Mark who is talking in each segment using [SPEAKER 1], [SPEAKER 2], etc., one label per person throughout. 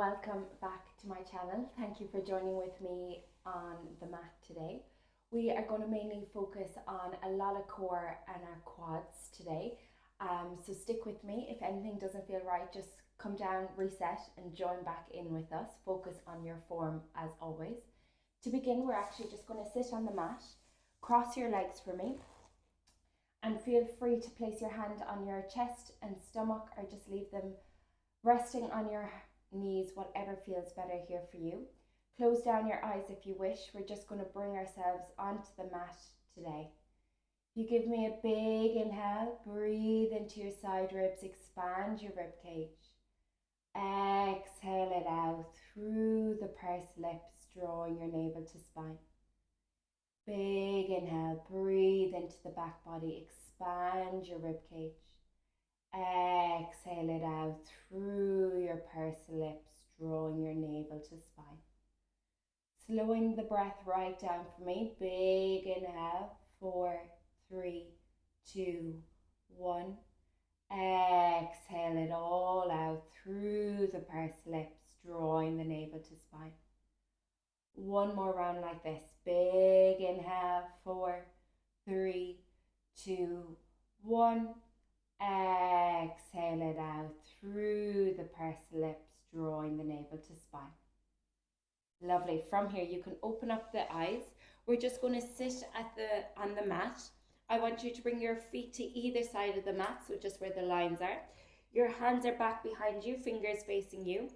[SPEAKER 1] welcome back to my channel. Thank you for joining with me on the mat today. We are going to mainly focus on a lot of core and our quads today. So stick with me. If anything doesn't feel right, just come down, reset and join back in with us. Focus on your form as always. To begin, we're actually just going to sit on the mat, cross your legs for me, and feel free to place your hand on your chest and stomach, or just leave them resting on your knees, whatever feels better here for you. Close down your eyes if you wish. We're just going to bring ourselves onto the mat today. You give me a big inhale, breathe into your side ribs, expand your rib cage. Exhale it out through the pursed lips, drawing your navel to spine. Big inhale, breathe into the back body, expand your rib cage. Exhale it out through your pursed lips, drawing your navel to spine. Slowing the breath right down for me. Big inhale, 4, 3, 2, 1. Exhale it all out through the pursed lips, drawing the navel to spine. One more round like this. Big inhale, 4, 3, 2, 1. Exhale it out through the pursed lips, drawing the navel to spine. Lovely. From here, you can open up the eyes. We're just going to sit on the mat. I want you to bring your feet to either side of the mat, so just where the lines are. Your hands are back behind you, fingers facing you.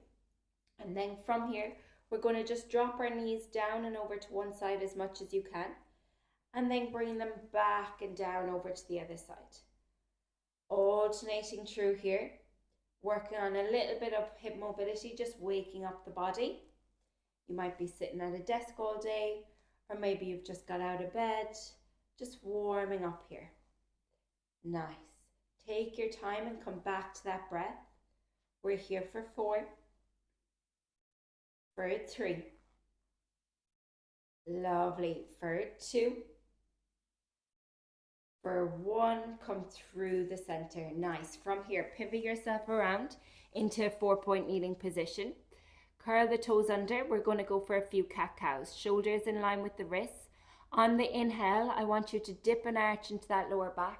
[SPEAKER 1] And then from here, we're going to just drop our knees down and over to one side as much as you can. And then bring them back and down over to the other side. Alternating through here, working on a little bit of hip mobility, just waking up the body. You might be sitting at a desk all day, or maybe you've just got out of bed, just warming up here. Nice. Take your time and come back to that breath. We're here for 4, for 3, lovely, for 2, for 1, come through the center. Nice. From here, pivot yourself around into a 4-point kneeling position. Curl the toes under. We're going to go for a few cat-cows. Shoulders in line with the wrists. On the inhale, I want you to dip and arch into that lower back.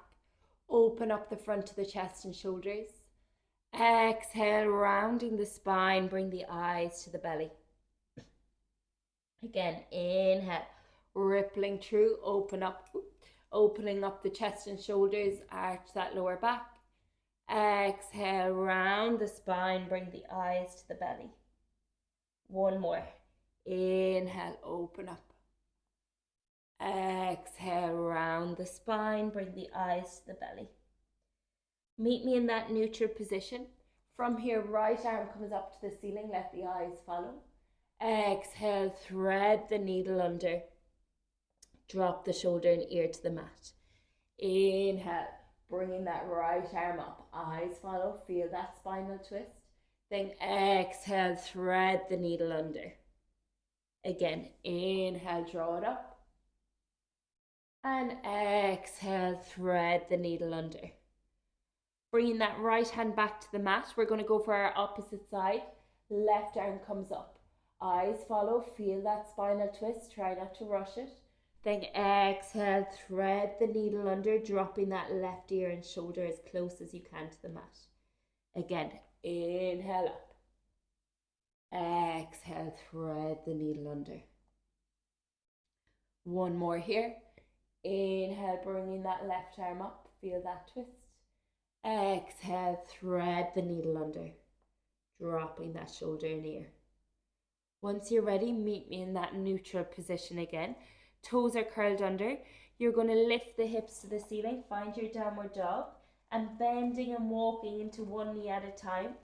[SPEAKER 1] Open up the front of the chest and shoulders. Exhale, rounding the spine. Bring the eyes to the belly. Again, inhale, rippling through, open up. Opening up the chest and shoulders, arch that lower back. Exhale, round the spine, bring the eyes to the belly. One more. Inhale, open up. Exhale, round the spine, bring the eyes to the belly. Meet me in that neutral position. From here, right arm comes up to the ceiling, let the eyes follow. Exhale, thread the needle under. Drop the shoulder and ear to the mat. Inhale, bringing that right arm up. Eyes follow, feel that spinal twist. Then exhale, thread the needle under. Again, inhale, draw it up. And exhale, thread the needle under. Bringing that right hand back to the mat. We're going to go for our opposite side. Left arm comes up. Eyes follow, feel that spinal twist. Try not to rush it. Then exhale, thread the needle under, dropping that left ear and shoulder as close as you can to the mat. Again, inhale up. Exhale, thread the needle under. One more here. Inhale, bringing that left arm up, feel that twist. Exhale, thread the needle under, dropping that shoulder and ear. Once you're ready, meet me in that neutral position again. Toes are curled under. You're going to lift the hips to the ceiling. Find your downward dog and bending and walking into one knee at a time.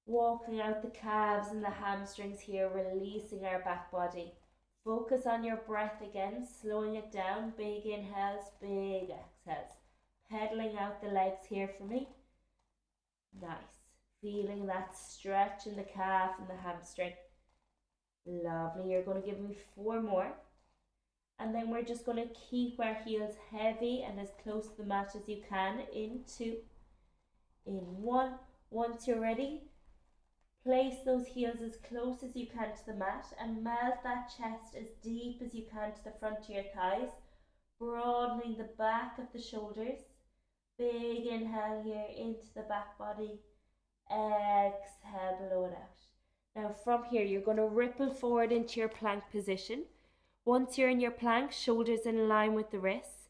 [SPEAKER 1] Walking out the calves and the hamstrings here, releasing our back body. Focus on your breath again, slowing it down. Big inhales, big exhales. Pedaling out the legs here for me. Nice. Feeling that stretch in the calf and the hamstring. Lovely. You're going to give me 4 more. And then we're just going to keep our heels heavy and as close to the mat as you can. In 2, in 1. Once you're ready, Place those heels as close as you can to the mat and melt that chest as deep as you can to the front of your thighs, broadening the back of the shoulders. Big inhale here into the back body. Exhale, blow it out. Now from here, you're going to ripple forward into your plank position. Once you're in your plank, shoulders in line with the wrists.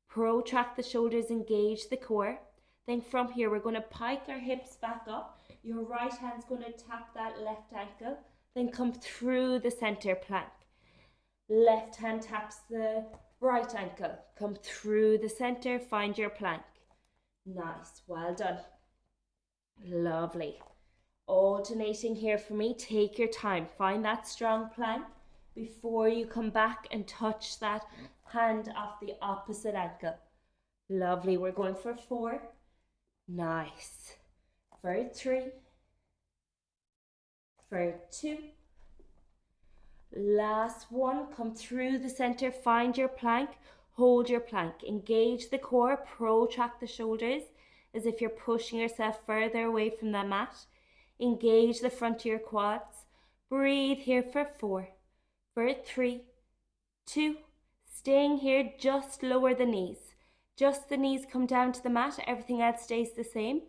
[SPEAKER 1] Protract the shoulders, engage the core. Then from here, we're going to pike our hips back up. Your right hand's going to tap that left ankle. Then come through the center plank. Left hand taps the right ankle. Come through the center, find your plank. Nice, well done. Lovely. Alternating here for me, take your time. Find that strong plank before you come back and touch that hand off the opposite ankle. Lovely, we're going for 4. Nice. For 3. For 2. Last one, come through the center, find your plank, hold your plank. Engage the core, protract the shoulders as if you're pushing yourself further away from the mat. Engage the front of your quads. Breathe here for 4. For 3, 2, staying here, just lower the knees. Just the knees come down to the mat, everything else stays the same.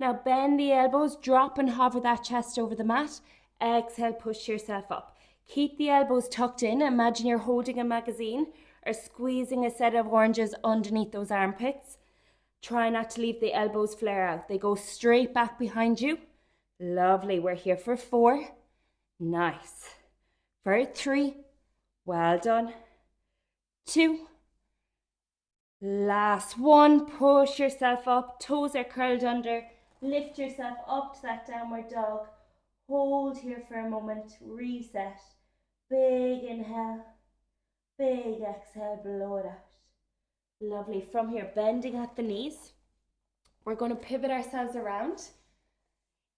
[SPEAKER 1] Now bend the elbows, drop and hover that chest over the mat. Exhale, push yourself up. Keep the elbows tucked in. Imagine you're holding a magazine or squeezing a set of oranges underneath those armpits. Try not to leave the elbows flare out. They go straight back behind you. Lovely, we're here for 4. Nice. For 3, well done. 2, last 1, push yourself up, toes are curled under, lift yourself up to that downward dog, hold here for a moment, reset, big inhale, big exhale, blow it out. Lovely, from here, bending at the knees, we're going to pivot ourselves around.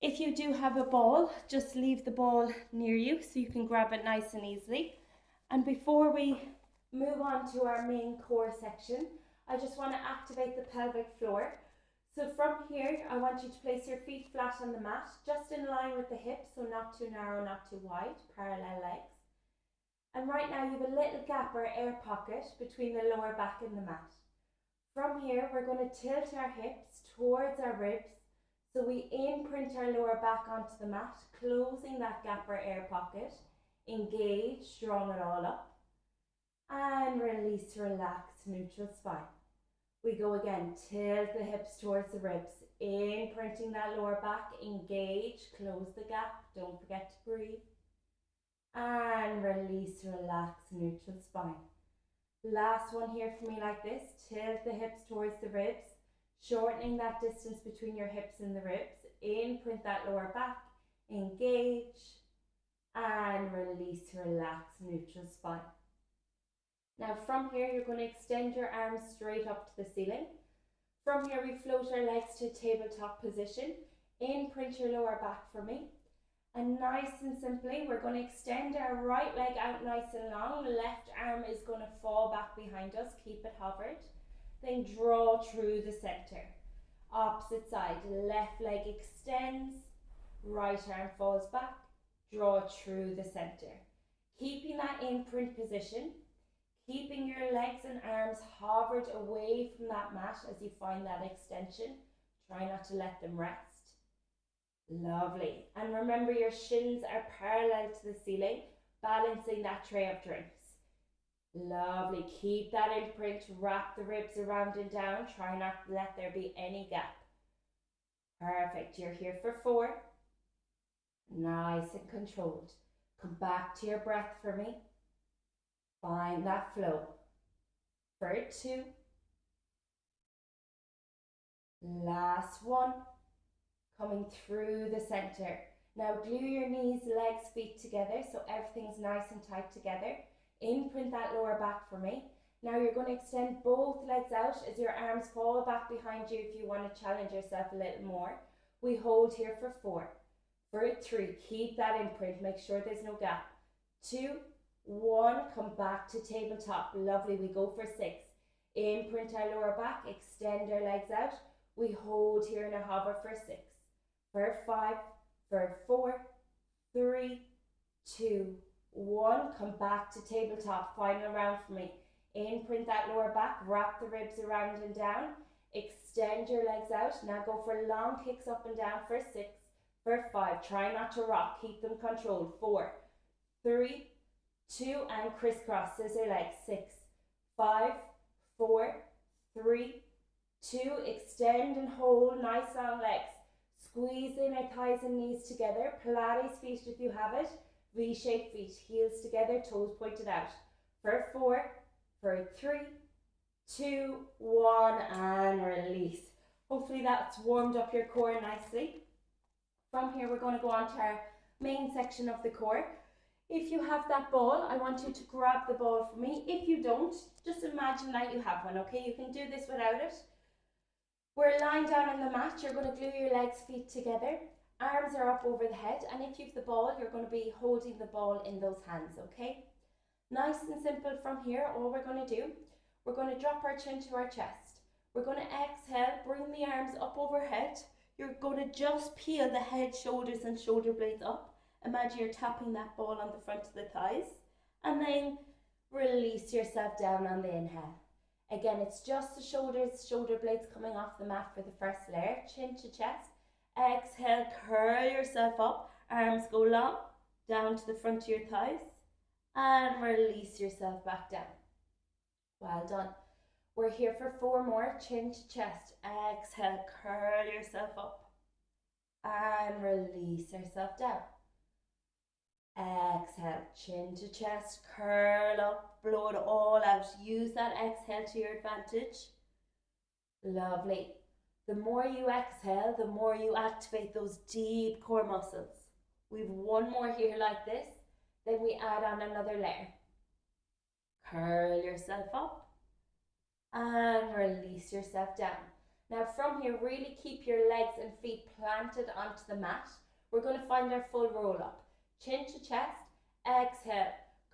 [SPEAKER 1] If you do have a ball, just leave the ball near you so you can grab it nice and easily. And before we move on to our main core section, I just want to activate the pelvic floor. So from here, I want you to place your feet flat on the mat, just in line with the hips, so not too narrow, not too wide, parallel legs. And right now you have a little gap or air pocket between the lower back and the mat. From here, we're going to tilt our hips towards our ribs, so we imprint our lower back onto the mat, closing that gap or air pocket. Engage, strong it all up. And release, relax, neutral spine. We go again, tilt the hips towards the ribs, imprinting that lower back, engage, close the gap, don't forget to breathe. And release, relax, neutral spine. Last one here for me like this, tilt the hips towards the ribs, shortening that distance between your hips and the ribs, imprint that lower back, engage, and release, relax, neutral spine. Now from here, you're going to extend your arms straight up to the ceiling. From here, we float our legs to tabletop position. Imprint your lower back for me. And nice and simply, we're going to extend our right leg out nice and long. Left arm is going to fall back behind us. Keep it hovered. Then draw through the center. Opposite side, left leg extends. Right arm falls back. Draw through the center. Keeping that imprint position. Keeping your legs and arms hovered away from that mat as you find that extension. Try not to let them rest. Lovely. And remember, your shins are parallel to the ceiling, balancing that tray of drinks. Lovely. Keep that imprint. Wrap the ribs around and down. Try not to let there be any gap. Perfect. You're here for 4. Nice and controlled. Come back to your breath for me. Find that flow. For 2. Last one. Coming through the center. Now glue your knees, legs, feet together so everything's nice and tight together. Imprint that lower back for me. Now you're going to extend both legs out as your arms fall back behind you if you want to challenge yourself a little more. We hold here for 4. For 3, keep that imprint. Make sure there's no gap. 2, 1, come back to tabletop. Lovely, we go for 6. Imprint our lower back, extend our legs out. We hold here in a hover for 6. For 5, for 4, 3, 2, 1. Come back to tabletop. Final round for me. Imprint that lower back, wrap the ribs around and down. Extend your legs out. Now go for long kicks up and down for 6, for 5. Try not to rock. Keep them controlled. 4, 3, 2, and crisscross scissor legs. 6, 5, 4, 3, 2. Extend and hold. Nice long legs. Squeeze in our thighs and knees together. Pilates feet if you have it. V-shaped feet. Heels together. Toes pointed out. For 4, for 3, 2, 1, and release. Hopefully that's warmed up your core nicely. From here, we're going to go on to our main section of the core. If you have that ball, I want you to grab the ball for me. If you don't, just imagine that you have one, okay? You can do this without it. We're lying down on the mat. You're going to glue your legs, feet together. Arms are up over the head. And if you have the ball, you're going to be holding the ball in those hands, okay? Nice and simple from here. All we're going to do, we're going to drop our chin to our chest. We're going to exhale, bring the arms up overhead. You're going to just peel the head, shoulders, and shoulder blades up. Imagine you're tapping that ball on the front of the thighs. And then release yourself down on the inhale. Again, it's just the shoulders, shoulder blades coming off the mat for the first layer. Chin to chest. Exhale, curl yourself up. Arms go long, down to the front of your thighs. And release yourself back down. Well done. We're here for 4 more. Chin to chest. Exhale, curl yourself up. And release yourself down. Exhale, chin to chest, curl up, blow it all out. Use that exhale to your advantage. Lovely. The more you exhale, the more you activate those deep core muscles. We've 1 more here like this. Then we add on another layer. Curl yourself up and release yourself down. Now from here, really keep your legs and feet planted onto the mat. We're going to find our full roll up. Chin to chest, exhale,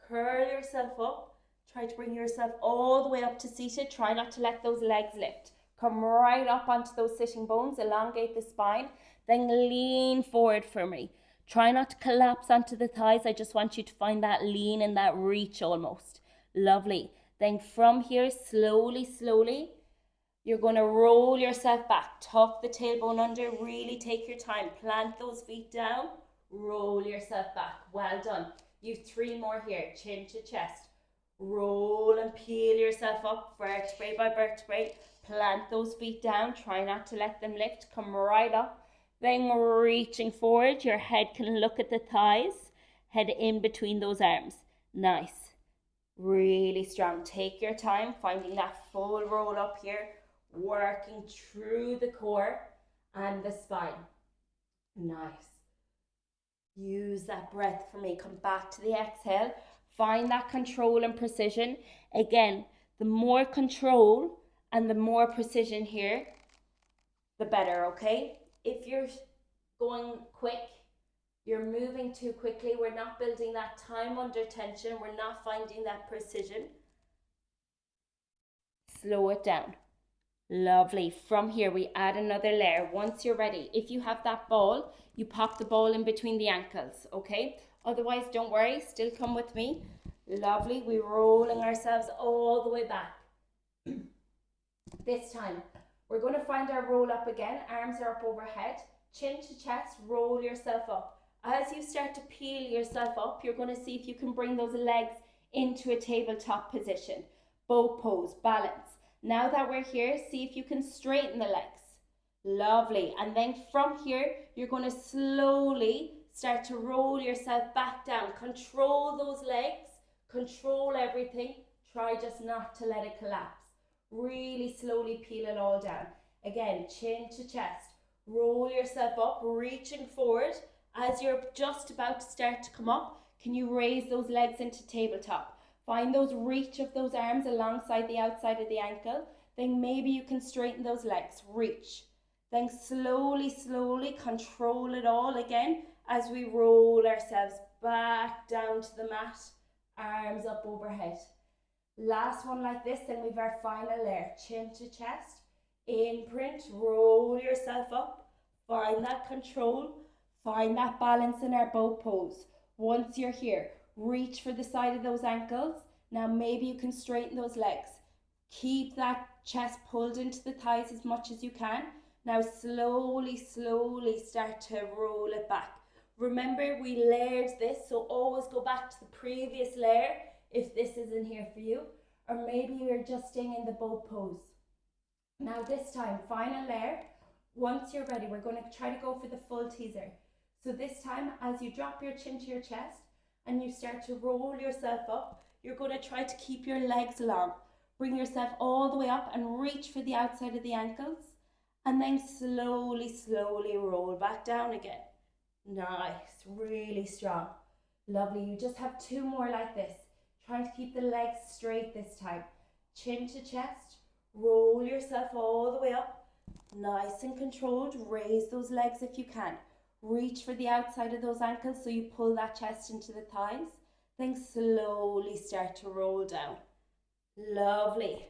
[SPEAKER 1] curl yourself up. Try to bring yourself all the way up to seated. Try not to let those legs lift. Come right up onto those sitting bones, elongate the spine, then lean forward for me. Try not to collapse onto the thighs. I just want you to find that lean and that reach almost. Lovely. Then from here, slowly, you're going to roll yourself back. Tuck the tailbone under. Really take your time. Plant those feet down. Roll yourself back. Well done. You've 3 more here. Chin to chest. Roll and peel yourself up, vertebrae by vertebrae. Plant those feet down. Try not to let them lift. Come right up. Then reaching forward. Your head can look at the thighs. Head in between those arms. Nice. Really strong. Take your time. Finding that full roll up here. Working through the core and the spine. Nice. Use that breath for me. Come back to the exhale. Find that control and precision. Again, the more control and the more precision here, the better, okay? If you're going quick, you're moving too quickly, we're not building that time under tension, we're not finding that precision. Slow it down. Lovely. From here, we add another layer. Once you're ready, if you have that ball, you pop the ball in between the ankles, okay? Otherwise, don't worry, still come with me. Lovely. We're rolling ourselves all the way back. This time, we're going to find our roll up again. Arms are up overhead. Chin to chest, roll yourself up. As you start to peel yourself up, you're going to see if you can bring those legs into a tabletop position. Bow pose, balance. Now that we're here, see if you can straighten the legs. Lovely. And then from here, you're going to slowly start to roll yourself back down. Control those legs. Control everything. Try just not to let it collapse. Really slowly peel it all down. Again, chin to chest. Roll yourself up, reaching forward. As you're just about to start to come up, can you raise those legs into tabletop? Find those reach of those arms alongside the outside of the ankle. Then maybe you can straighten those legs. Reach. Then slowly control it all again as we roll ourselves back down to the mat. Arms up overhead. Last one like this, then we've our final layer. Chin to chest. Imprint. Roll yourself up. Find that control. Find that balance in our boat pose. Once you're here, reach for the side of those ankles. Now maybe you can straighten those legs. Keep that chest pulled into the thighs as much as you can. Now slowly, slowly start to roll it back. Remember, we layered this, so always go back to the previous layer if this isn't here for you, or maybe you're just staying in the boat pose. Now this time, final layer. Once you're ready, we're going to try to go for the full teaser. So this time, as you drop your chin to your chest and you start to roll yourself up, you're going to try to keep your legs long. Bring yourself all the way up and reach for the outside of the ankles, and then slowly, slowly roll back down again. Nice, really strong. Lovely. You just have 2 more like this. Trying to keep the legs straight this time. Chin to chest, roll yourself all the way up. Nice and controlled. Raise those legs if you can. Reach for the outside of those ankles so you pull that chest into the thighs. Then slowly start to roll down. Lovely.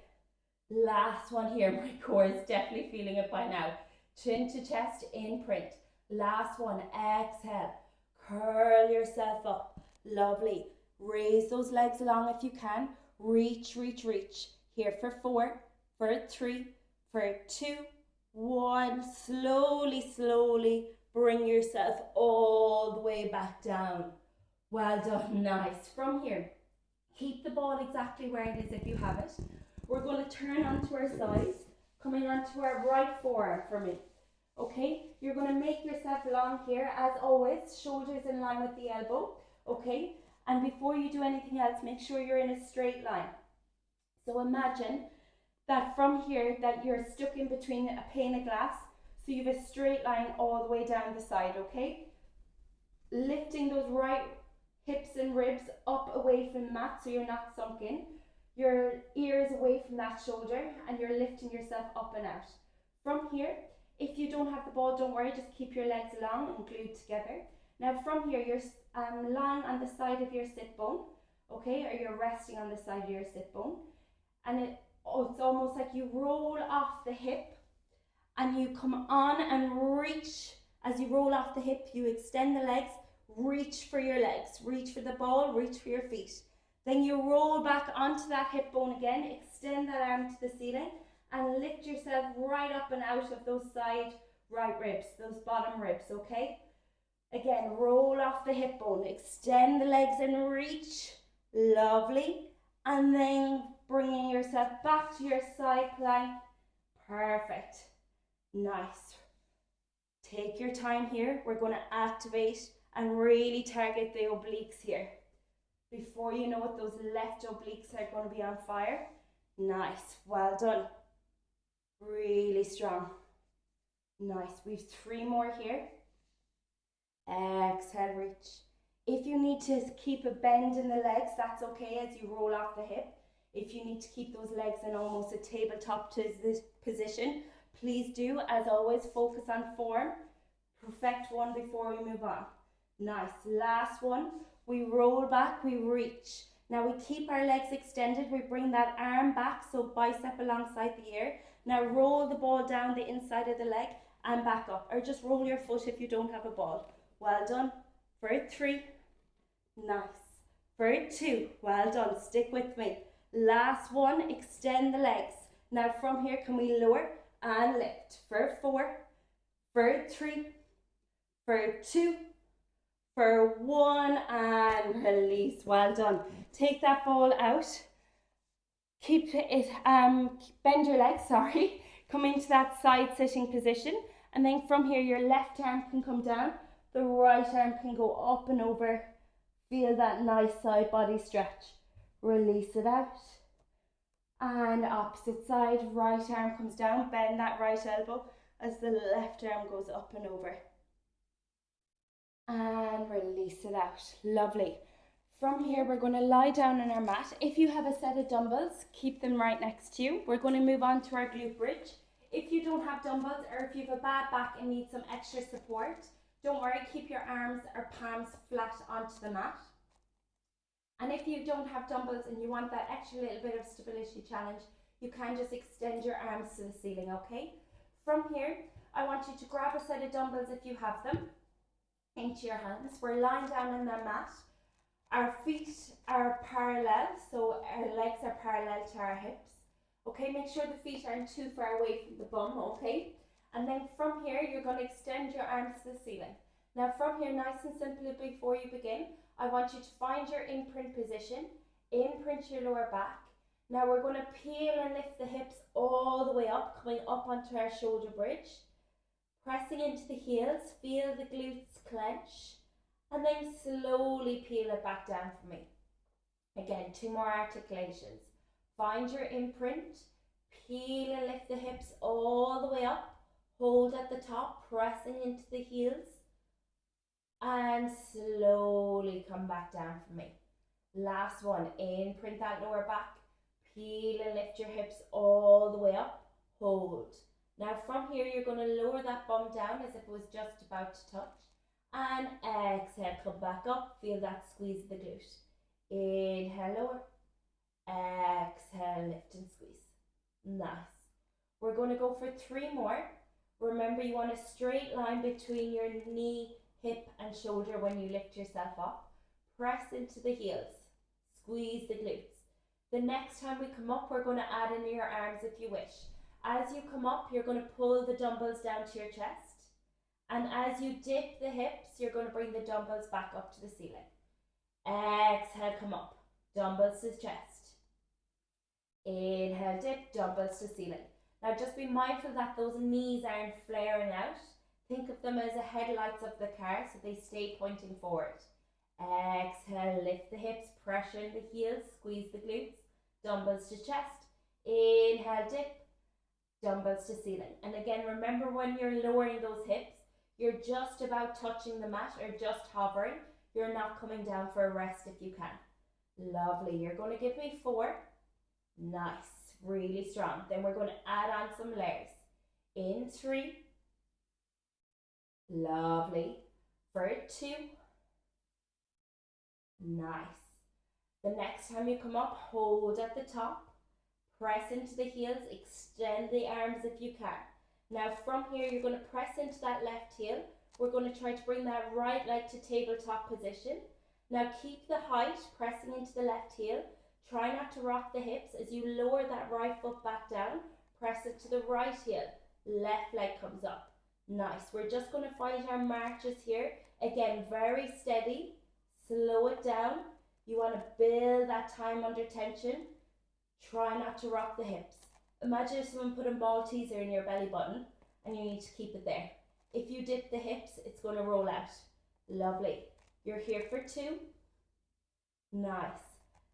[SPEAKER 1] Last one here. My core is definitely feeling it by now. Chin to chest in print. Last one. Exhale. Curl yourself up. Lovely. Raise those legs long if you can. Reach, reach, reach. Here for 4, for 3, for 2, 1. Slowly, slowly bring yourself all the way back down. Well done. Nice. From here, keep the ball exactly where it is if you have it. We're going to turn onto our sides, coming onto our right forearm for me. Okay, you're going to make yourself long here as always, shoulders in line with the elbow. Okay, and before you do anything else, make sure you're in a straight line. So imagine that from here that you're stuck in between a pane of glass, so you have a straight line all the way down the side. Okay, lifting those right hips and ribs up away from the mat so you're not sunk in. Your ears away from that shoulder, and you're lifting yourself up and out. From here, if you don't have the ball, don't worry, just keep your legs long and glued together. Now from here, you're lying on the side of your sit bone, okay, or you're resting on the side of your sit bone, and it's almost like you roll off the hip and you come on and reach. As you roll off the hip, you extend the legs, reach for your legs, reach for the ball, reach for your feet. Then you roll back onto that hip bone again, extend that arm to the ceiling, and lift yourself right up and out of those side right ribs, those bottom ribs, okay? Again, roll off the hip bone, extend the legs and reach. Lovely. And then bringing yourself back to your side plank. Perfect. Nice. Take your time here. We're going to activate and really target the obliques here. Before you know it, those left obliques are going to be on fire. Nice. Well done. Really strong. Nice. We've 3 more here. Exhale, reach. If you need to keep a bend in the legs, that's okay as you roll off the hip. If you need to keep those legs in almost a tabletop to this position, please do. As always, focus on form. Perfect one before we move on. Nice. Last one. We roll back, we reach. Now we keep our legs extended. We bring that arm back, so bicep alongside the ear. Now roll the ball down the inside of the leg and back up. Or just roll your foot if you don't have a ball. Well done. For 3. Nice. For 2. Well done. Stick with me. Last one. Extend the legs. Now from here, can we lower and lift? For 4. For 3. For 2. For 1 and release. Well done. Take that ball out. Keep it, bend your legs, sorry. Come into that side sitting position. And then from here, your left arm can come down. The right arm can go up and over. Feel that nice side body stretch. Release it out. And opposite side, right arm comes down. Bend that right elbow as the left arm goes up and over. And release it out. Lovely. From here, we're going to lie down on our mat. If you have a set of dumbbells, keep them right next to you. We're going to move on to our glute bridge. If you don't have dumbbells, or if you have a bad back and need some extra support, don't worry, keep your arms or palms flat onto the mat. And if you don't have dumbbells and you want that extra little bit of stability challenge, you can just extend your arms to the ceiling, okay? From here, I want you to grab a set of dumbbells if you have them. into your hands. We're lying down on the mat. Our feet are parallel, so our legs are parallel to our hips. Okay, make sure the feet aren't too far away from the bum, okay? And then from here, you're going to extend your arms to the ceiling. Now from here, nice and simply before you begin, I want you to find your imprint position, imprint your lower back. Now we're going to peel and lift the hips all the way up, coming up onto our shoulder bridge. Pressing into the heels, feel the glutes clench, and then slowly peel it back down for me. Again, 2 more articulations. Find your imprint, peel and lift the hips all the way up, hold at the top, pressing into the heels, and slowly come back down for me. Last one, imprint that lower back, peel and lift your hips all the way up, hold. Now from here, you're going to lower that bum down as if it was just about to touch, and exhale, come back up, feel that squeeze of the glute. Inhale, lower, exhale, lift and squeeze. Nice. We're going to go for 3 more. Remember, you want a straight line between your knee, hip and shoulder when you lift yourself up. Press into the heels, squeeze the glutes. The next time we come up, we're going to add in your arms if you wish. As you come up, you're going to pull the dumbbells down to your chest. And as you dip the hips, you're going to bring the dumbbells back up to the ceiling. Exhale, come up, dumbbells to chest. Inhale, dip, dumbbells to ceiling. Now just be mindful that those knees aren't flaring out. Think of them as the headlights of the car, so they stay pointing forward. Exhale, lift the hips, pressure in the heels, squeeze the glutes, dumbbells to chest. Inhale, dip, dumbbells to ceiling. And again, remember when you're lowering those hips, you're just about touching the mat or just hovering. You're not coming down for a rest if you can. Lovely. You're going to give me 4. Nice. Really strong. Then we're going to add on some layers. In 3. Lovely. For 2. Nice. The next time you come up, hold at the top. Press into the heels, extend the arms if you can. Now from here, you're going to press into that left heel. We're going to try to bring that right leg to tabletop position. Now keep the height, pressing into the left heel. Try not to rock the hips. As you lower that right foot back down, press it to the right heel. Left leg comes up. Nice. We're just going to find our marches here. Again, very steady. Slow it down. You want to build that time under tension. Try not to rock the hips. Imagine if someone put a Malteser in your belly button and you need to keep it there. If you dip the hips, it's going to roll out. Lovely. You're here for 2. Nice.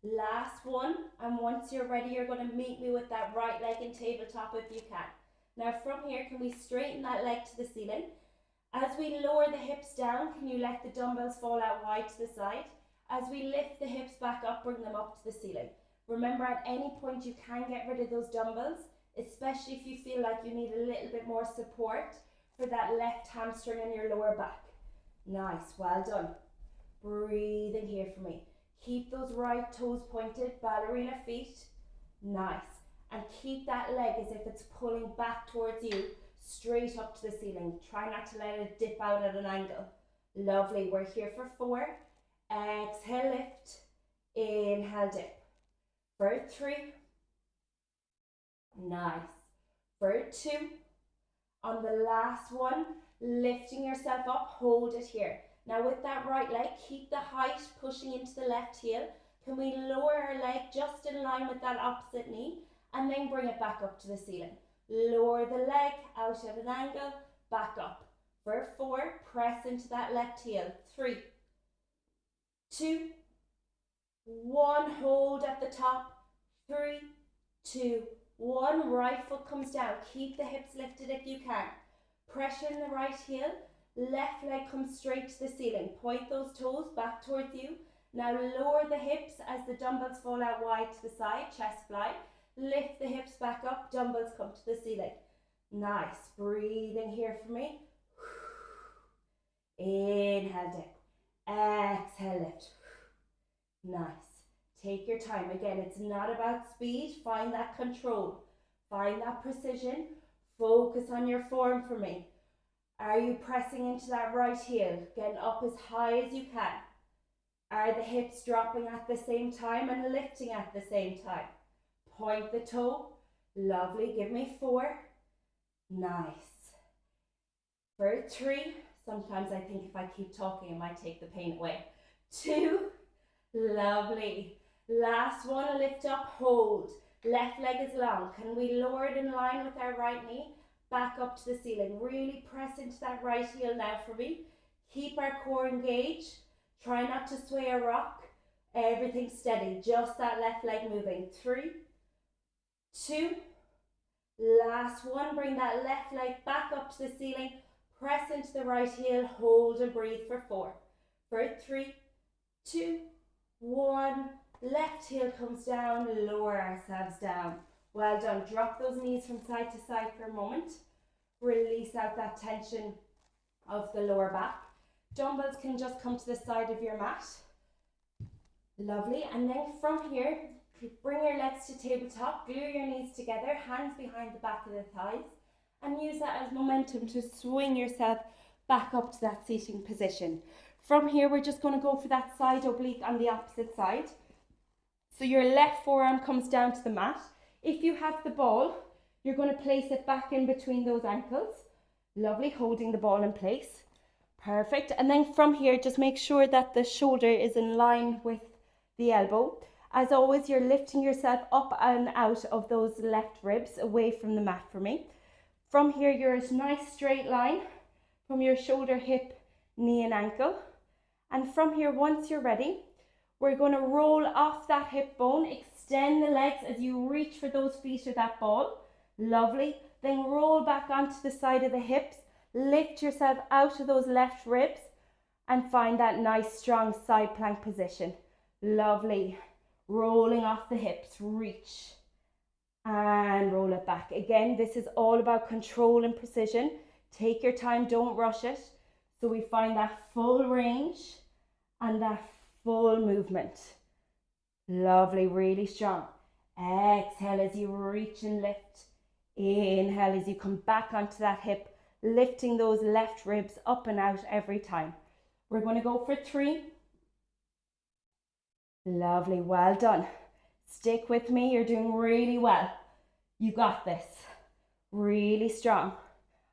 [SPEAKER 1] Last one. And once you're ready, you're going to meet me with that right leg in tabletop if you can. Now from here, can we straighten that leg to the ceiling? As we lower the hips down, can you let the dumbbells fall out wide to the side? As we lift the hips back up, bring them up to the ceiling. Remember, at any point you can get rid of those dumbbells, especially if you feel like you need a little bit more support for that left hamstring and your lower back. Nice, well done. Breathing here for me. Keep those right toes pointed, ballerina feet. Nice. And keep that leg as if it's pulling back towards you, straight up to the ceiling. Try not to let it dip out at an angle. Lovely, we're here for 4. Exhale, lift. Inhale, dip. For 3. Nice. For 2. On the last one, lifting yourself up, hold it here. Now with that right leg, keep the height pushing into the left heel. Can we lower our leg just in line with that opposite knee and then bring it back up to the ceiling? Lower the leg out at an angle, back up. For 4, press into that left heel. 3, 2, 1, hold at the top. 3, 2, 1, right foot comes down. Keep the hips lifted if you can. Pressure in the right heel. Left leg comes straight to the ceiling. Point those toes back towards you. Now lower the hips as the dumbbells fall out wide to the side, chest fly. Lift the hips back up, dumbbells come to the ceiling. Nice. Breathing here for me. Inhale, dip. Exhale, lift. Nice. Take your time. Again, it's not about speed. Find that control. Find that precision. Focus on your form for me. Are you pressing into that right heel, getting up as high as you can? Are the hips dropping at the same time and lifting at the same time? Point the toe. Lovely. Give me 4. Nice. For 3. Sometimes I think if I keep talking, it might take the pain away. 2. Lovely. Last one. Lift up, hold. Left leg is long. Can we lower it in line with our right knee? Back up to the ceiling. Really press into that right heel now for me. Keep our core engaged. Try not to sway or rock. Everything steady. Just that left leg moving. 3, 2. Last one. Bring that left leg back up to the ceiling. Press into the right heel. Hold and breathe for 4. For 3, 2, 1. Left heel comes down. Lower ourselves down. Well done. Drop those knees from side to side for a moment. Release out that tension of the lower back. Dumbbells can just come to the side of your mat. Lovely. And then from here, bring your legs to tabletop. Glue your knees together. Hands behind the back of the thighs. And use that as momentum to swing yourself back up to that seating position. From here, we're just going to go for that side oblique on the opposite side. So your left forearm comes down to the mat. If you have the ball, you're going to place it back in between those ankles. Lovely, holding the ball in place. Perfect. And then from here, just make sure that the shoulder is in line with the elbow. As always, you're lifting yourself up and out of those left ribs away from the mat for me. From here, you're a nice straight line from your shoulder, hip, knee and ankle. And from here, once you're ready, we're going to roll off that hip bone, extend the legs as you reach for those feet or that ball. Lovely. Then roll back onto the side of the hips. Lift yourself out of those left ribs and find that nice strong side plank position. Lovely. Rolling off the hips, reach and roll it back. Again, this is all about control and precision. Take your time, don't rush it. So we find that full range and that full movement. Lovely, really strong. Exhale as you reach and lift. Inhale as you come back onto that hip, lifting those left ribs up and out every time. We're going to go for 3. Lovely, well done. Stick with me, you're doing really well. You got this. Really strong.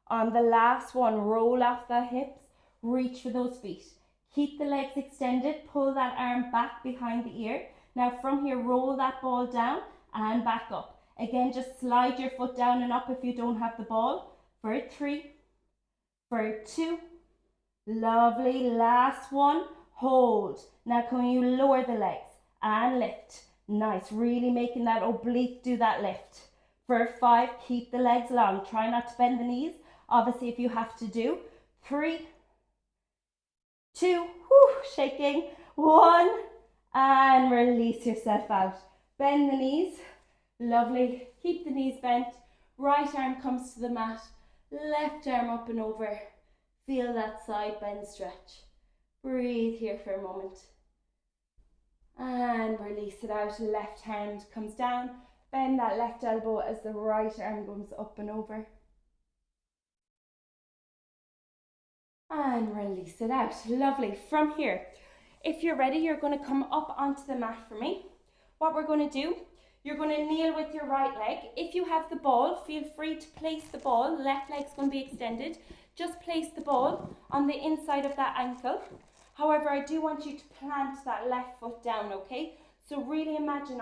[SPEAKER 1] On the last one, roll off the hips, reach for those feet. Keep the legs extended, pull that arm back behind the ear. Now from here, roll that ball down and back up. Again, just slide your foot down and up if you don't have the ball. For 3, for 2. Lovely, last one. Hold. Now can you lower the legs and lift. Nice, really making that oblique do that lift. For 5, keep the legs long. Try not to bend the knees. Obviously, if you have to do. 3, 2, shaking. 1, and release yourself out. Bend the knees. Lovely. Keep the knees bent. Right arm comes to the mat. Left arm up and over. Feel that side bend stretch. Breathe here for a moment. And release it out. Left hand comes down. Bend that left elbow as the right arm goes up and over. And release it out. Lovely. From here, if you're ready, you're going to come up onto the mat for me. What we're going to do, you're going to kneel with your right leg. If you have the ball, feel free to place the ball. Left leg's going to be extended. Just place the ball on the inside of that ankle. However, I do want you to plant that left foot down, okay? So really imagine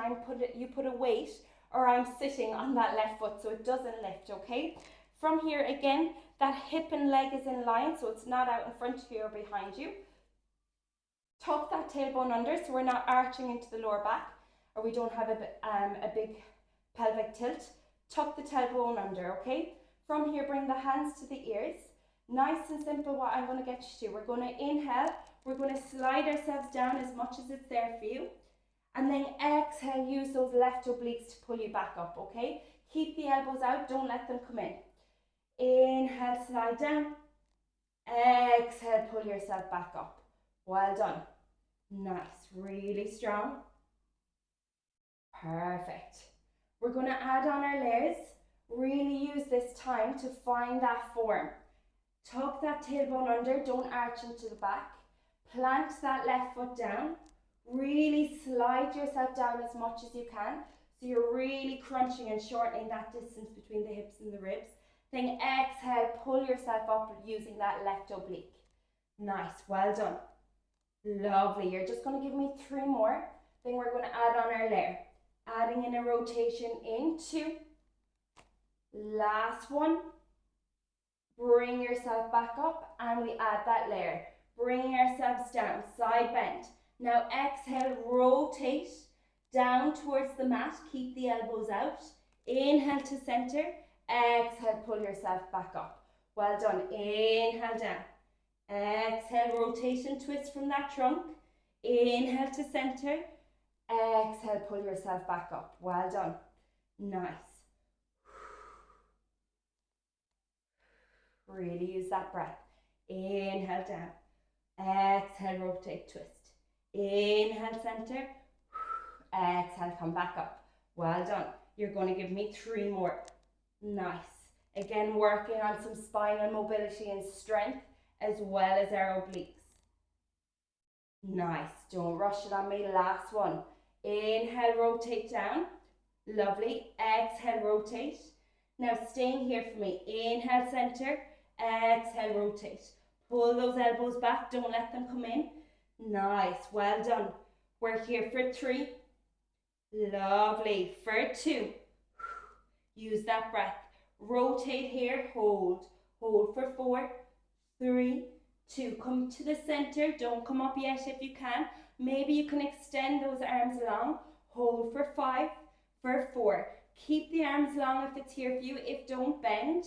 [SPEAKER 1] you put a weight, or I'm sitting on that left foot so it doesn't lift, okay? From here, again, that hip and leg is in line, so it's not out in front of you or behind you. Tuck that tailbone under so we're not arching into the lower back, or we don't have a big pelvic tilt. Tuck the tailbone under, okay? From here, bring the hands to the ears. Nice and simple what I'm going to get you to do. We're going to inhale. We're going to slide ourselves down as much as it's there for you. And then exhale, use those left obliques to pull you back up, okay? Keep the elbows out, don't let them come in. Inhale, slide down. Exhale, pull yourself back up. Well done. Nice, really strong. Perfect. We're going to add on our layers. Really use this time to find that form. Tuck that tailbone under, don't arch into the back. Plant that left foot down. Really slide yourself down as much as you can. So you're really crunching and shortening that distance between the hips and the ribs. Then exhale, pull yourself up using that left oblique. Nice, well done. Lovely, you're just going to give me 3 more. Then we're going to add on our layer. Adding in a rotation in 2. Last one. Bring yourself back up and we add that layer. Bringing ourselves down, side bend. Now exhale, rotate down towards the mat. Keep the elbows out. Inhale to center. Exhale, pull yourself back up. Well done. Inhale down. Exhale, rotation, twist from that trunk. Inhale to center. Exhale, pull yourself back up. Well done. Nice. Really use that breath. Inhale down. Exhale, rotate, twist. Inhale, center. Exhale, come back up. Well done. You're going to give me 3 more. Nice. Again, working on some spinal mobility and strength as well as our obliques. Nice. Don't rush it on me. Last one. Inhale, rotate down. Lovely. Exhale, rotate. Now staying here for me. Inhale, center. Exhale, rotate. Pull those elbows back. Don't let them come in. Nice. Well done. We're here for 3. Lovely. For 2. Use that breath. Rotate here. Hold. Hold for 4, 3, 2. Come to the center. Don't come up yet if you can. Maybe you can extend those arms long. Hold for 5, for 4. Keep the arms long if it's here for you. If don't, bend.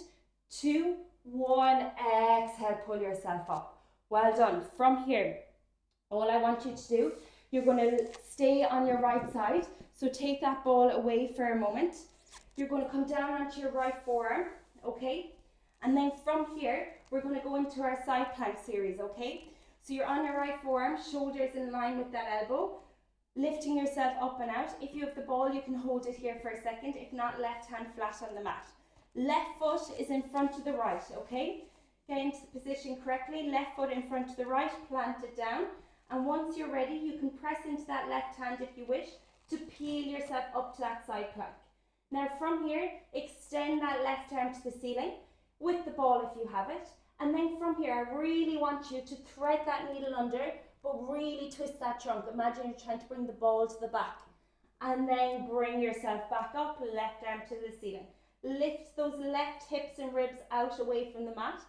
[SPEAKER 1] 2, 1. Exhale, pull yourself up. Well done. From here, all I want you to do, you're going to stay on your right side. So take that ball away for a moment. You're going to come down onto your right forearm, okay? And then from here, we're going to go into our side plank series, okay? So you're on your right forearm, shoulders in line with that elbow, lifting yourself up and out. If you have the ball, you can hold it here for a second. If not, left hand flat on the mat. Left foot is in front of the right, okay? Get into the position correctly. Left foot in front of the right, plant it down. And once you're ready, you can press into that left hand if you wish to peel yourself up to that side plank. Now from here, extend that left arm to the ceiling with the ball if you have it. And then from here, I really want you to thread that needle under, but really twist that trunk. Imagine you're trying to bring the ball to the back. And then bring yourself back up, left arm to the ceiling. Lift those left hips and ribs out away from the mat.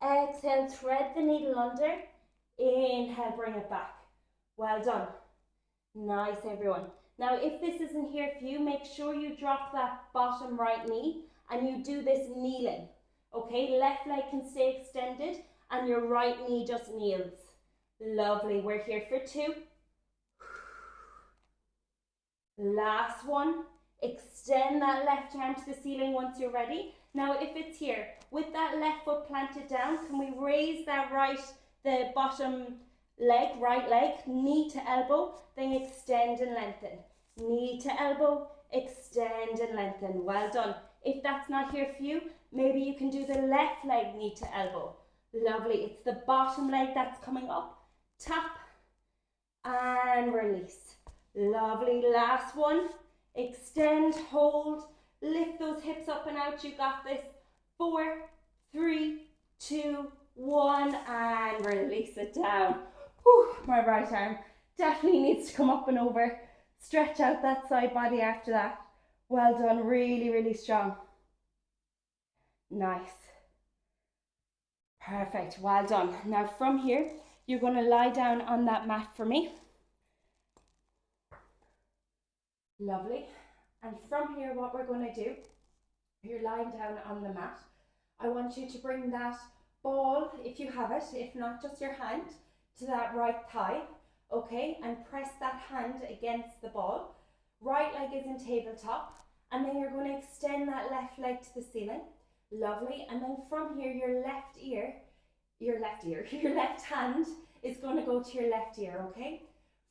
[SPEAKER 1] Exhale, thread the needle under. Inhale, bring it back. Well done. Nice, everyone. Now, if this isn't here for you, make sure you drop that bottom right knee and you do this kneeling. Okay, left leg can stay extended and your right knee just kneels. Lovely. We're here for 2. Last one. Extend that left arm to the ceiling once you're ready. Now, if it's here, with that left foot planted down, can we raise that the bottom leg, right leg, knee to elbow, then extend and lengthen. Knee to elbow, extend and lengthen. Well done. If that's not here for you, maybe you can do the left leg knee to elbow. Lovely. It's the bottom leg that's coming up. Tap and release. Lovely. Last one. Extend, hold, lift those hips up and out. You got this. 4, 3, 2, 1, and release it down. Whew, my right arm definitely needs to come up and over. Stretch out that side body after that. Well done, really, really strong. Nice. Perfect, well done. Now from here, you're going to lie down on that mat for me. Lovely. And from here, what we're going to do, you're lying down on the mat. I want you to bring that ball, if you have it, if not just your hand, to that right thigh, okay? And press that hand against the ball. Right leg is in tabletop. And then you're going to extend that left leg to the ceiling. Lovely. And then from here, your left hand is going to go to your left ear, okay?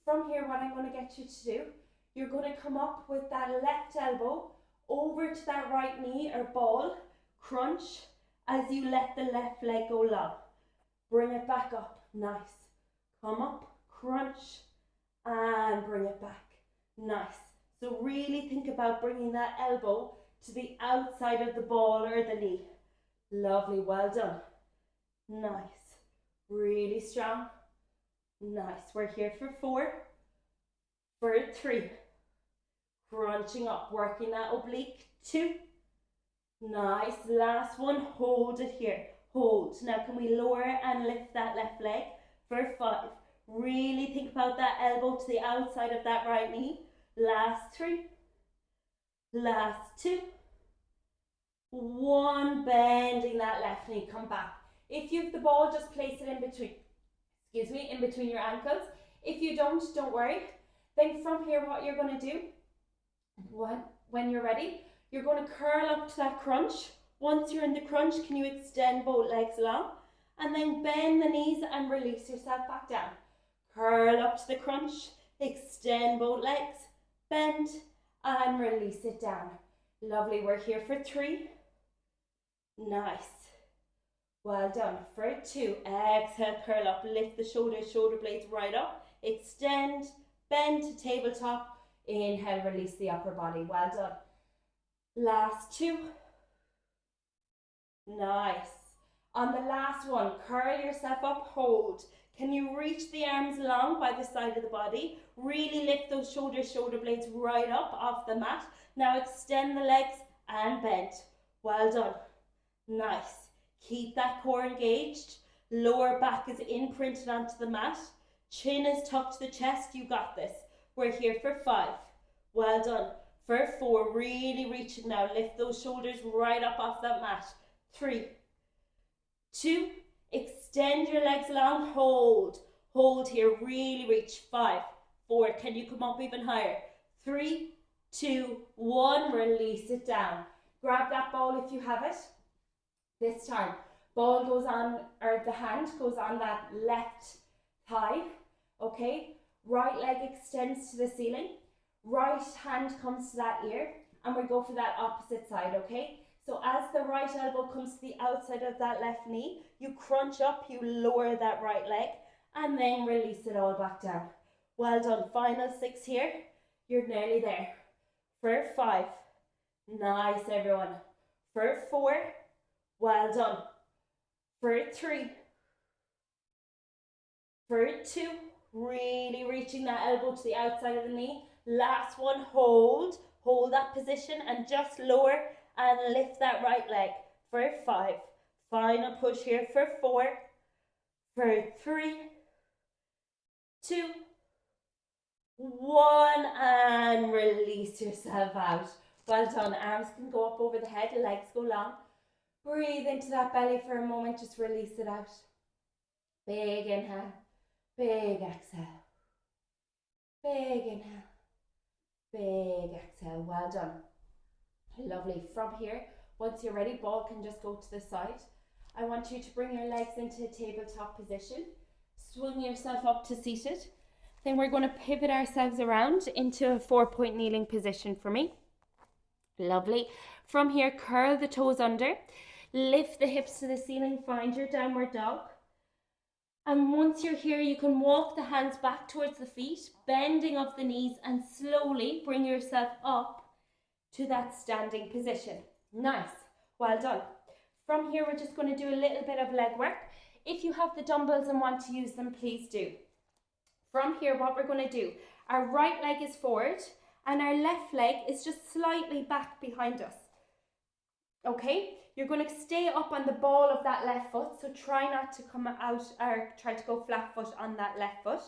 [SPEAKER 1] From here, what I'm going to get you to do, you're going to come up with that left elbow over to that right knee or ball, crunch, as you let the left leg go long. Bring it back up. Nice. Come up, crunch, and bring it back. Nice. So really think about bringing that elbow to the outside of the ball or the knee. Lovely, well done. Nice. Really strong. Nice. We're here for 4, for 3. Crunching up, working that oblique. 2. Nice. Last one. Hold it here. Hold. Now can we lower and lift that left leg for 5. Really think about that elbow to the outside of that right knee. Last 3. Last 2. 1. Bending that left knee. Come back. If you have the ball, just place it in between. In between your ankles. If you don't worry. Then from here, what you're going to do, when you're ready, you're going to curl up to that crunch. Once you're in the crunch, can you extend both legs long? And then bend the knees and release yourself back down. Curl up to the crunch, extend both legs, bend, and release it down. Lovely, we're here for 3. Nice. Well done. For 2, exhale, curl up, lift the shoulders, shoulder blades right up, extend, bend to tabletop, inhale, release the upper body. Well done. Last 2. Nice. On the last one, curl yourself up, hold. Can you reach the arms long by the side of the body? Really lift those shoulders, shoulder blades right up off the mat. Now extend the legs and bend. Well done. Nice. Keep that core engaged. Lower back is imprinted onto the mat. Chin is tucked to the chest. You got this. We're here for 5. Well done. For 4, really reaching now. Lift those shoulders right up off that mat. 3, 2, extend your legs long, hold. Hold here, really reach. 5, 4, can you come up even higher? 3, 2, 1, release it down. Grab that ball if you have it. This time, ball goes on, or the hand goes on that left thigh, okay? Right leg extends to the ceiling. Right hand comes to that ear, and we go for that opposite side, okay? So as the right elbow comes to the outside of that left knee, you crunch up, you lower that right leg, and then release it all back down. Well done. Final 6 here. You're nearly there. For 5. Nice, everyone. For 4. Well done. For 3. For 2. Really reaching that elbow to the outside of the knee. Last one, hold. Hold that position and just lower and lift that right leg. For 5. Final push here for 4. For 3. 2. 1, and release yourself out. Well done. Arms can go up over the head, legs go long. Breathe into that belly for a moment, just release it out. Big inhale, big exhale. Big inhale, big exhale. Well done. Lovely. From here, once you're ready, ball can just go to the side. I want you to bring your legs into a tabletop position. Swing yourself up to seated. Then we're going to pivot ourselves around into a 4-point kneeling position for me. Lovely. From here, curl the toes under. Lift the hips to the ceiling. Find your downward dog. And once you're here, you can walk the hands back towards the feet, bending of the knees, and slowly bring yourself up to that standing position. Nice. Well done. From here, we're just going to do a little bit of leg work. If you have the dumbbells and want to use them, please do. From here, what we're going to do, our right leg is forward and our left leg is just slightly back behind us. Okay, you're going to stay up on the ball of that left foot, so try not to come out or try to go flat foot on that left foot.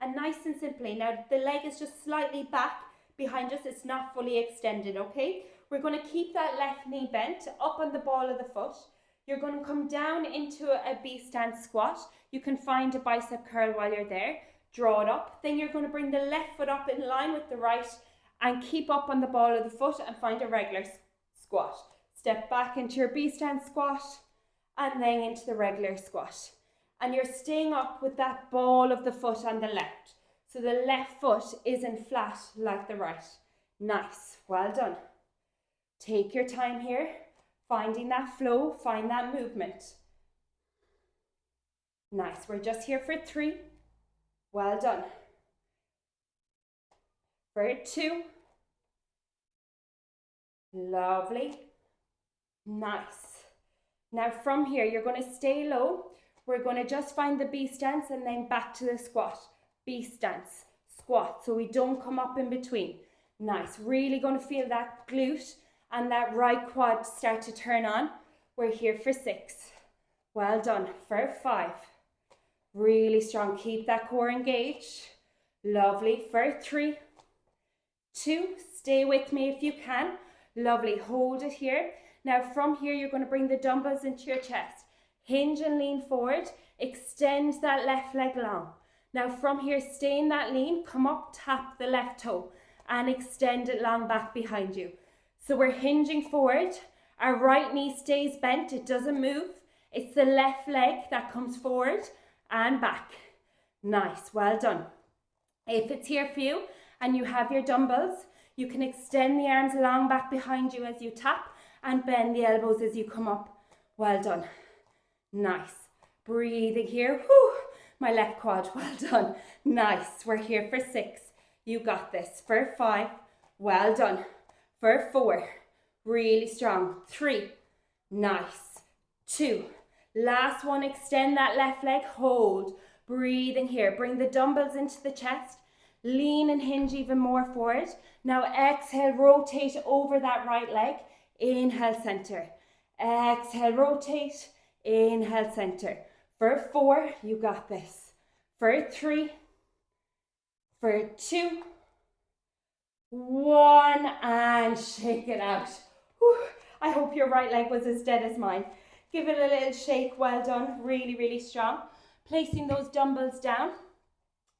[SPEAKER 1] And nice and simply, now the leg is just slightly back behind us, it's not fully extended, okay? We're going to keep that left knee bent up on the ball of the foot. You're going to come down into a B stand squat. You can find a bicep curl while you're there. Draw it up. Then you're going to bring the left foot up in line with the right and keep up on the ball of the foot and find a regular squat. Step back into your B stand squat and then into the regular squat. And you're staying up with that ball of the foot on the left. So the left foot isn't flat like the right. Nice. Well done. Take your time here.
[SPEAKER 2] Finding that flow, find that movement. Nice, we're just here for 3. Well done. For 2. Lovely. Nice. Now from here, you're going to stay low. We're going to just find the B stance and then back to the squat. B stance, squat, so we don't come up in between. Nice, really going to feel that glute and that right quad start to turn on. We're here for 6. Well done. For 5. Really strong. Keep that core engaged. Lovely. For 3, 2. Stay with me if you can. Lovely. Hold it here. Now from here, you're going to bring the dumbbells into your chest. Hinge and lean forward. Extend that left leg long. Now from here, stay in that lean. Come up, tap the left toe and extend it long back behind you. So we're hinging forward. Our right knee stays bent. It doesn't move. It's the left leg that comes forward and back. Nice. Well done. If it's here for you and you have your dumbbells, you can extend the arms long back behind you as you tap and bend the elbows as you come up. Well done. Nice. Breathing here. Whew. My left quad. Well done. Nice. We're here for 6. You got this. For 5. Well done. For 4. Really strong. 3. Nice. 2. Last one. Extend that left leg. Hold. Breathing here. Bring the dumbbells into the chest. Lean and hinge even more forward. Now exhale, rotate over that right leg. Inhale, center. Exhale, rotate. Inhale, center. For 4, you got this. For 3, for 2, 1, and shake it out. Whew. I hope your right leg was as dead as mine. Give it a little shake. Well done. Really, really strong. Placing those dumbbells down.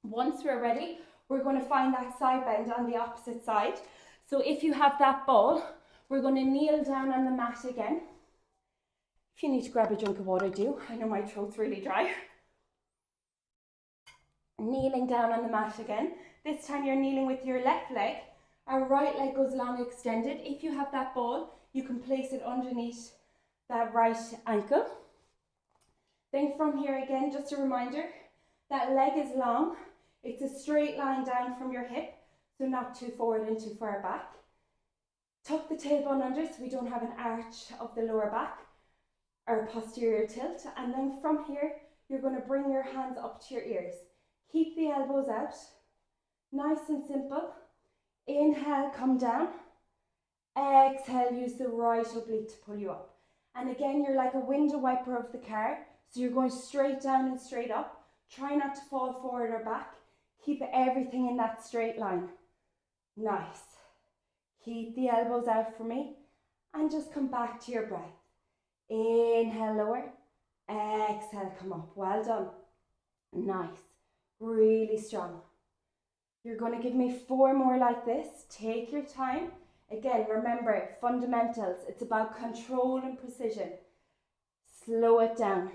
[SPEAKER 2] Once we're ready, we're going to find that side bend on the opposite side. So if you have that ball, we're going to kneel down on the mat again. If you need to grab a drink of water, do. I know my throat's really dry. Kneeling down on the mat again. This time you're kneeling with your left leg. Our right leg goes long extended. If you have that ball, you can place it underneath that right ankle. Then from here again, just a reminder, that leg is long. It's a straight line down from your hip, so not too forward and too far back. Tuck the tailbone under so we don't have an arch of the lower back or posterior tilt. And then from here, you're going to bring your hands up to your ears. Keep the elbows out. Nice and simple. Inhale, come down. Exhale, use the right oblique to pull you up. And again, you're like a window wiper of the car. So you're going straight down and straight up. Try not to fall forward or back. Keep everything in that straight line. Nice. Keep the elbows out for me. And just come back to your breath. Inhale, lower. Exhale, come up. Well done. Nice. Really strong. You're going to give me 4 more like this. Take your time. Again, remember, fundamentals. It's about control and precision. Slow it down.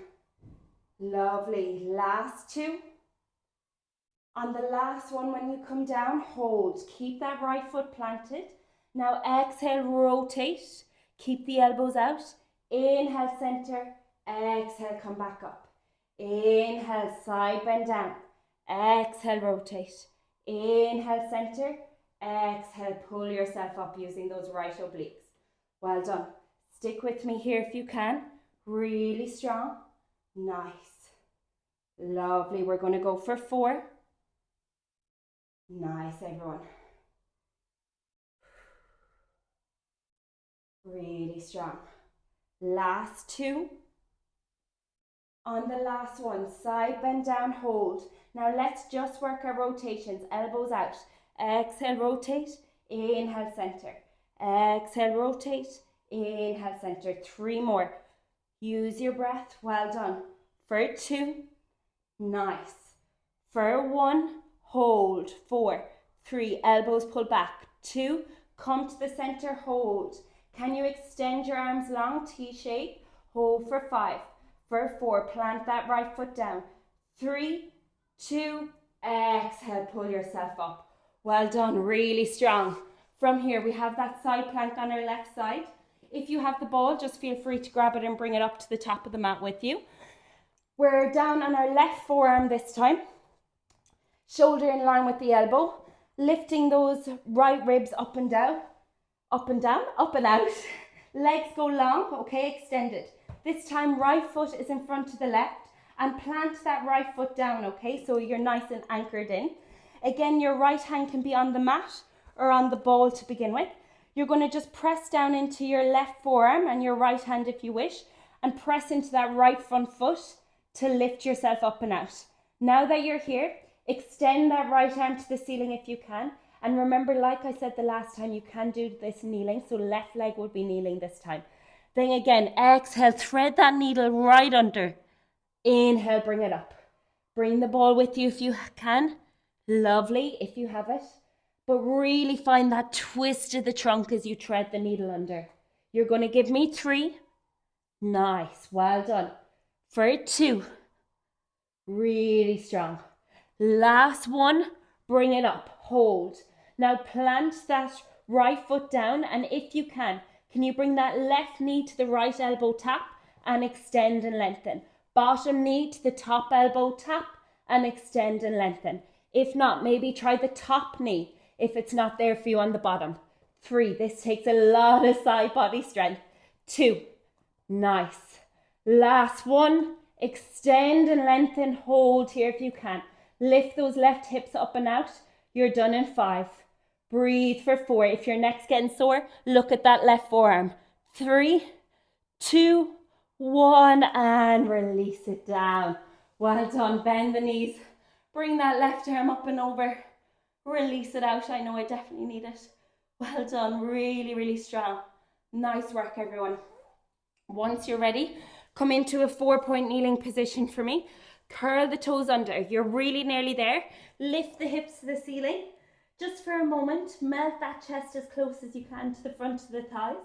[SPEAKER 2] Lovely. Last 2. On the last one, when you come down, hold. Keep that right foot planted. Now exhale, rotate. Keep the elbows out. Inhale, center. Exhale, come back up. Inhale, side bend down. Exhale, rotate. Inhale, center. Exhale, pull yourself up using those right obliques. Well done. Stick with me here if you can. Really strong. Nice. Lovely. We're going to go for 4. Nice, everyone. Really strong. Last 2. On the last one, side bend down, hold. Now let's just work our rotations. Elbows out. Exhale, rotate. Inhale, center. Exhale, rotate. Inhale, center. 3 more. Use your breath. Well done. For 2. Nice. For 1. Hold. 4. 3. Elbows pull back. 2. Come to the center. Hold. Can you extend your arms long? T shape. Hold for 5. For 4. Plant that right foot down. 3, 2. Exhale. Pull yourself up. Well done. Really strong. From here, we have that side plank on our left side. If you have the ball, just feel free to grab it and bring it up to the top of the mat with you. We're down on our left forearm this time. Shoulder in line with the elbow. Lifting those right ribs up and down, up and down, up and out. Legs go long, okay, extended. This time right foot is in front of the left and plant that right foot down, okay, so you're nice and anchored in. Again, your right hand can be on the mat or on the ball to begin with. You're going to just press down into your left forearm and your right hand if you wish, and press into that right front foot to lift yourself up and out. Now that you're here, extend that right arm to the ceiling if you can. And remember, like I said the last time, you can do this kneeling, so left leg would be kneeling this time. Then again, exhale, thread that needle right under. Inhale, bring it up. Bring the ball with you if you can. Lovely, if you have it. But really find that twist of the trunk as you tread the needle under. You're going to give me 3. Nice, well done. For 2. Really strong. Last one, bring it up, hold. Now plant that right foot down, and if you can you bring that left knee to the right elbow tap and extend and lengthen. Bottom knee to the top elbow tap and extend and lengthen. If not, maybe try the top knee if it's not there for you on the bottom. 3, this takes a lot of side body strength. 2, nice. Last one, extend and lengthen, hold here if you can. Lift those left hips up and out. You're done in 5. Breathe for 4. If your neck's getting sore, look at that left forearm. 3, 2, 1, and release it down. Well done. Bend the knees. Bring that left arm up and over. Release it out. I know I definitely need it. Well done. Really, really strong. Nice work, everyone. Once you're ready, come into a 4-point kneeling position for me. Curl the toes under. You're really nearly there. Lift the hips to the ceiling. Just for a moment, melt that chest as close as you can to the front of the thighs.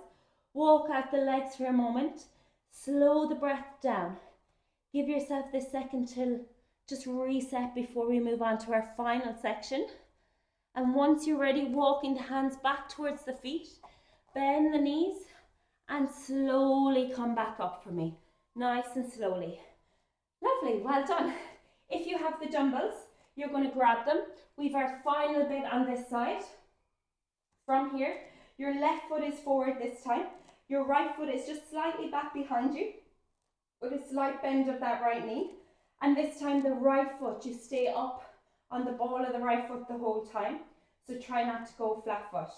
[SPEAKER 2] Walk out the legs for a moment. Slow the breath down. Give yourself this second to just reset before we move on to our final section. And once you're ready, walking the hands back towards the feet. Bend the knees and slowly come back up for me. Nice and slowly. Lovely, well done. If you have the dumbbells, you're going to grab them. We've our final bit on this side. From here, your left foot is forward this time. Your right foot is just slightly back behind you with a slight bend of that right knee. And this time the right foot, you stay up on the ball of the right foot the whole time. So try not to go flat foot.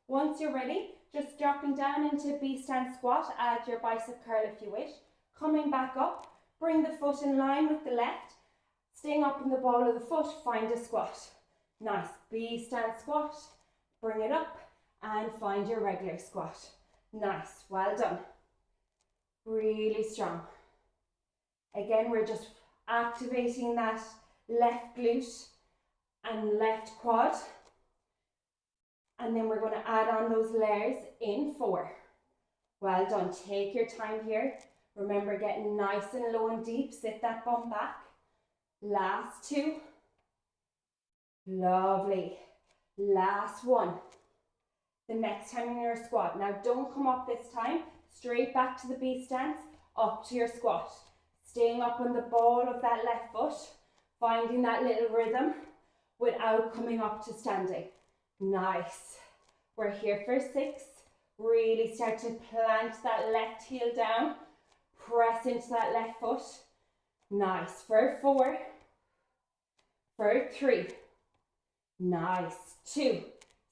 [SPEAKER 2] Once you're ready, just dropping down into beast stand squat, add your bicep curl if you wish. Coming back up, bring the foot in line with the left. Staying up in the ball of the foot, find a squat. Nice, beast stand squat, bring it up and find your regular squat. Nice, well done. Really strong. Again, we're just activating that left glute and left quad. And then we're going to add on those layers in 4. Well done. Take your time here. Remember, getting nice and low and deep. Sit that bum back. Last 2. Lovely. Last 1. The next time in your squat. Now don't come up this time. Straight back to the beast stance. Up to your squat. Staying up on the ball of that left foot. Finding that little rhythm without coming up to standing. Nice. We're here for 6. Really start to plant that left heel down. Press into that left foot. Nice. For 4. For 3. Nice. 2.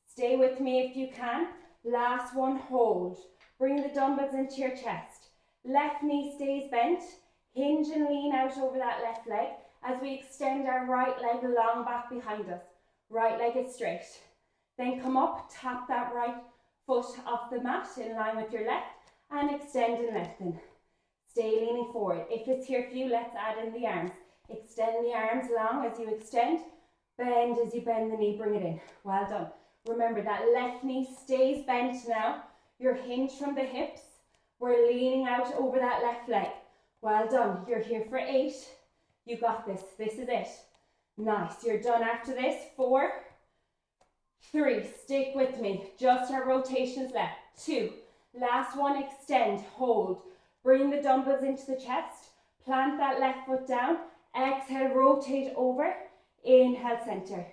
[SPEAKER 2] Stay with me if you can. Last 1, hold. Bring the dumbbells into your chest. Left knee stays bent. Hinge and lean out over that left leg as we extend our right leg long back behind us. Right leg is straight. Then come up, tap that right foot off the mat in line with your left and extend and lengthen. Stay leaning forward. If it's here for you, let's add in the arms. Extend the arms long as you extend. Bend as you bend the knee, bring it in. Well done. Remember that left knee stays bent now. You're hinged from the hips. We're leaning out over that left leg. Well done. You're here for 8. You got this. This is it. Nice. You're done after this. 4, 3. Stick with me. Just our rotations left. 2. Last one, extend, hold. Bring the dumbbells into the chest. Plant that left foot down. Exhale, rotate over. Inhale, center.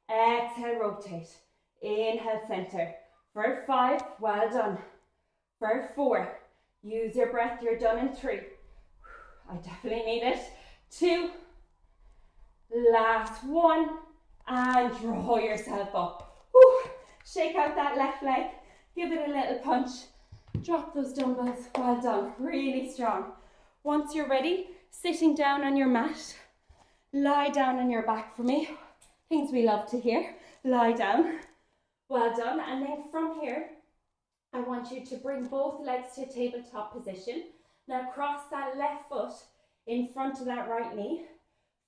[SPEAKER 2] Exhale, rotate. Inhale, center. For 5, well done. For 4, use your breath, you're done in 3. I definitely need it. 2, last 1, and draw yourself up. Whew. Shake out that left leg, give it a little punch. Drop those dumbbells, well done, really strong. Once you're ready, sitting down on your mat, lie down on your back for me. Things we love to hear. Lie down, well done. And then from here, I want you to bring both legs to tabletop position. Now cross that left foot in front of that right knee.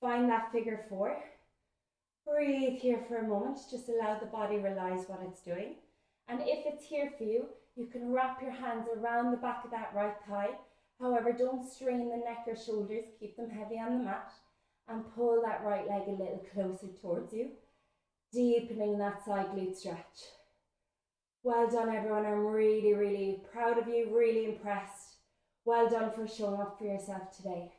[SPEAKER 2] Find that figure 4. Breathe here for a moment. Just allow the body realize what it's doing. And if it's here for you, you can wrap your hands around the back of that right thigh. However, don't strain the neck or shoulders. Keep them heavy on the mat. And pull that right leg a little closer towards you. Deepening that side glute stretch. Well done, everyone. I'm really, really proud of you. Really impressed. Well done for showing up for yourself today.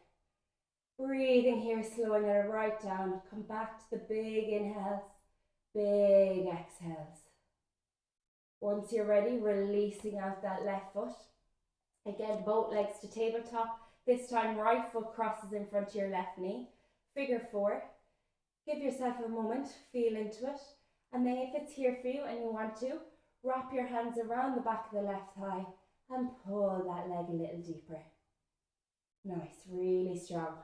[SPEAKER 2] Breathing here, slowing it right down. Come back to the big inhales, big exhales. Once you're ready, releasing out that left foot. Again, both legs to tabletop. This time, right foot crosses in front of your left knee. Figure 4. Give yourself a moment, feel into it. And then if it's here for you and you want to, wrap your hands around the back of the left thigh and pull that leg a little deeper. Nice, really strong.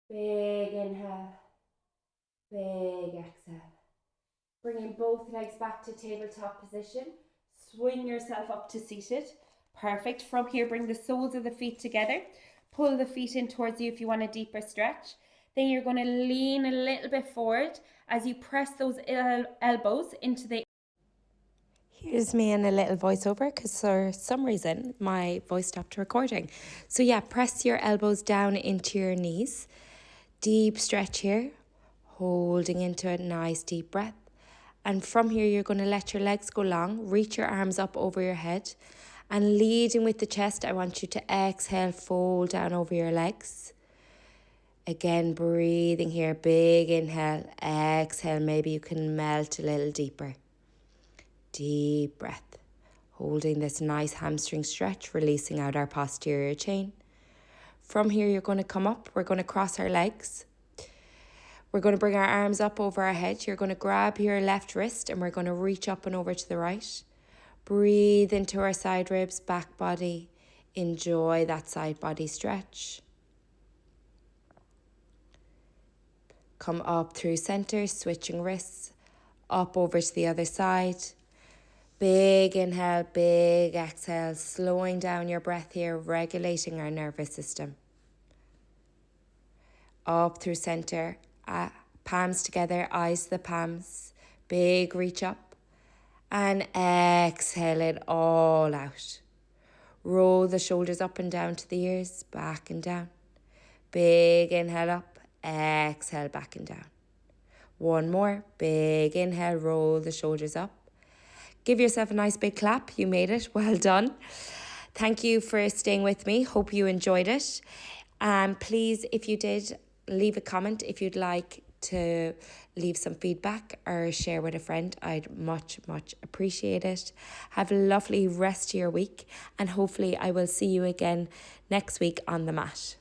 [SPEAKER 2] Big inhale, big exhale. Bringing both legs back to tabletop position. Swing yourself up to seated. Perfect. From here, bring the soles of the feet together. Pull the feet in towards you if you want a deeper stretch. Then you're going to lean a little bit forward as you press those elbows into the...
[SPEAKER 3] Here's me in a little voiceover because for some reason my voice stopped recording. So yeah, press your elbows down into your knees. Deep stretch here, holding into a nice deep breath. And from here, you're going to let your legs go long, reach your arms up over your head. And leading with the chest, I want you to exhale, fold down over your legs. Again, breathing here, big inhale, exhale, maybe you can melt a little deeper. Deep breath, holding this nice hamstring stretch, releasing out our posterior chain. From here, you're going to come up, we're going to cross our legs. We're going to bring our arms up over our head. You're going to grab your left wrist and we're going to reach up and over to the right. Breathe into our side ribs, back body. Enjoy that side body stretch. Come up through center, switching wrists, up over to the other side. Big inhale, big exhale, slowing down your breath here, regulating our nervous system. Up through center, palms together, eyes to the palms. Big reach up and exhale it all out. Roll the shoulders up and down to the ears, back and down. Big inhale up, exhale back and down. One more, big inhale, roll the shoulders up. Give yourself a nice big clap. You made it. Well done. Thank you for staying with me. Hope you enjoyed it. Please, if you did, leave a comment if you'd like to leave some feedback or share with a friend. I'd much, much appreciate it. Have a lovely rest of your week and hopefully I will see you again next week on the mat.